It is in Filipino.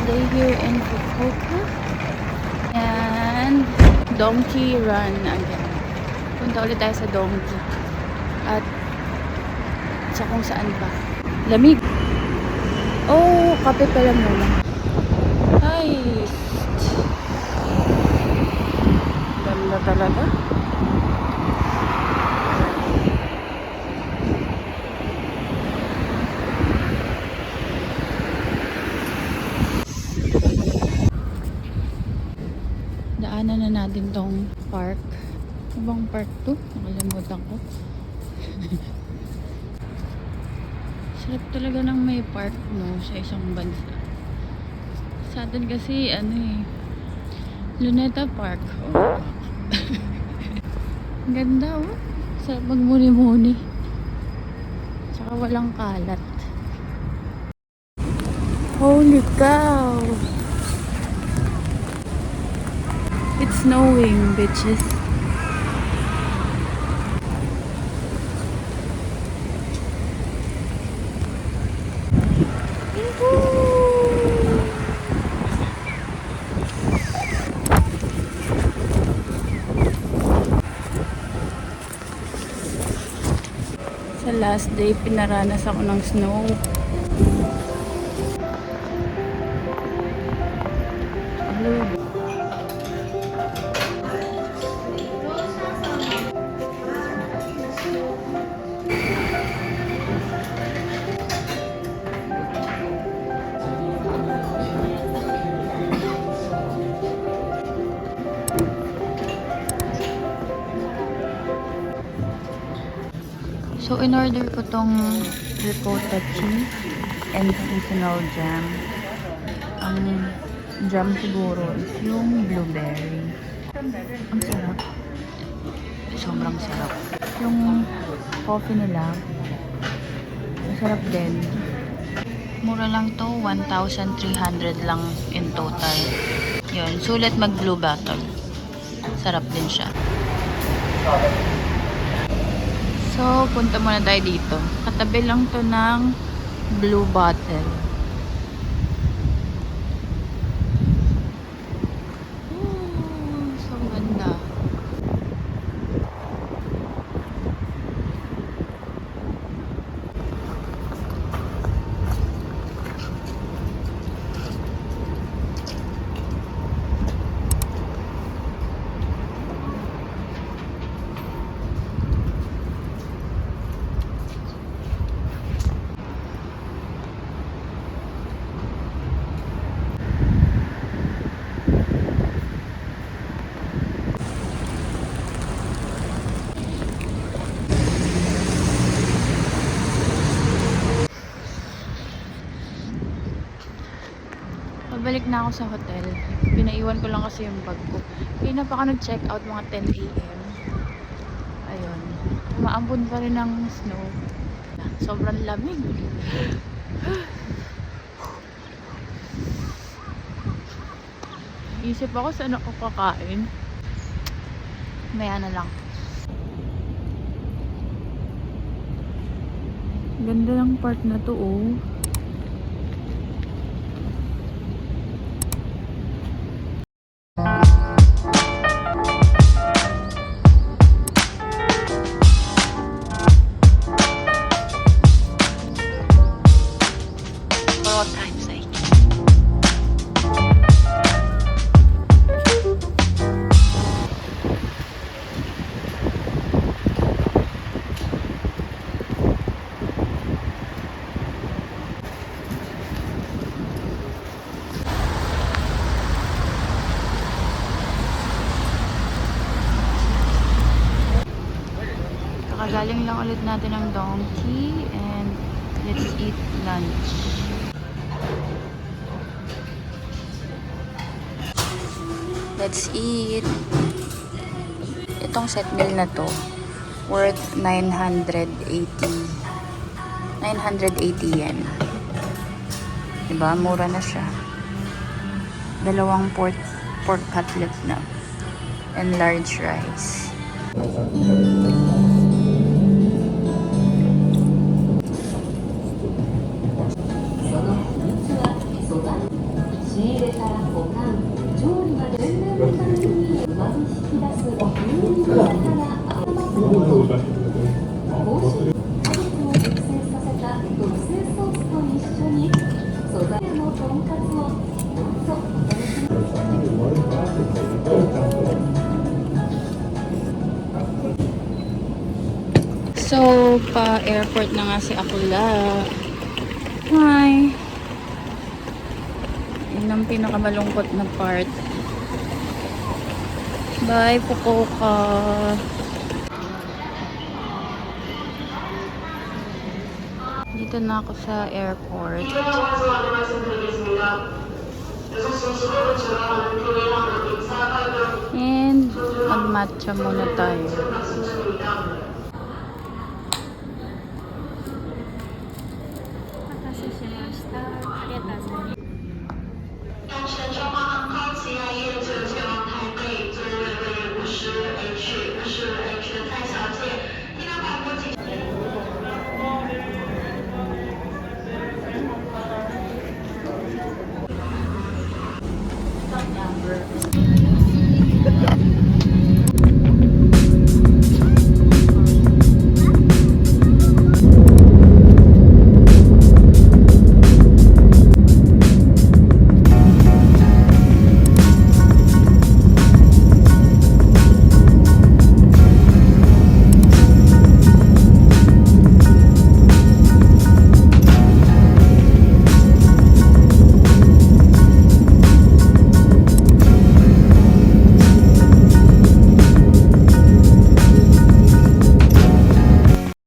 day here in Fukuoka. And Donkey Run again. Punta ulit tayo sa Donkey. At sa kung saan pa. Lamig. Oh, kape pala muna. Nice. Ganda talaga. Daanan na natin tong park. Ibang park to? Nakalimutan ko. Sarap talaga ng may park, no, sa isang bansa. Sa atin kasi, Luneta Park. Oh. Ganda, oh. Sarap magmuni-muni. Saka walang kalat. Holy cow! It's snowing, bitches. Sa last day, pinaranas ako ng snow. So, in-order ko tong ricotta cheese and seasonal jam. Ang jam siguro is yung blueberry. Ang sarap. Sobrang sarap. Yung coffee nila, masarap din. Mura lang to, 1,300 lang in total. Yun, sulit mag blue bottle. Sarap din siya. So, punta muna tayo dito. Katabi lang to ng blue bottle. So ganda. Pabalik na ako sa hotel. Pinaiwan ko lang kasi yung bag ko. Kaya na pa ako nag-check out mga 10 AM. Ayun. Umaambon pa rin ng snow. Sobrang lamig. Isip ako saan ako kakain. Maya na lang. Ganda ng part na to, oh. Kakagaling lang ulit natin ng Donkey and let's eat lunch. Let's eat. Itong set meal na to worth 980 yen. Diba? Mura na siya. Dalawang pork cutlet na and large rice. So, pa-airport na nga si Akula. Hi! Yun ang pinakamalungkot na part. Bye, Fukuoka! Dito na ako sa airport. And mag-matcha muna tayo.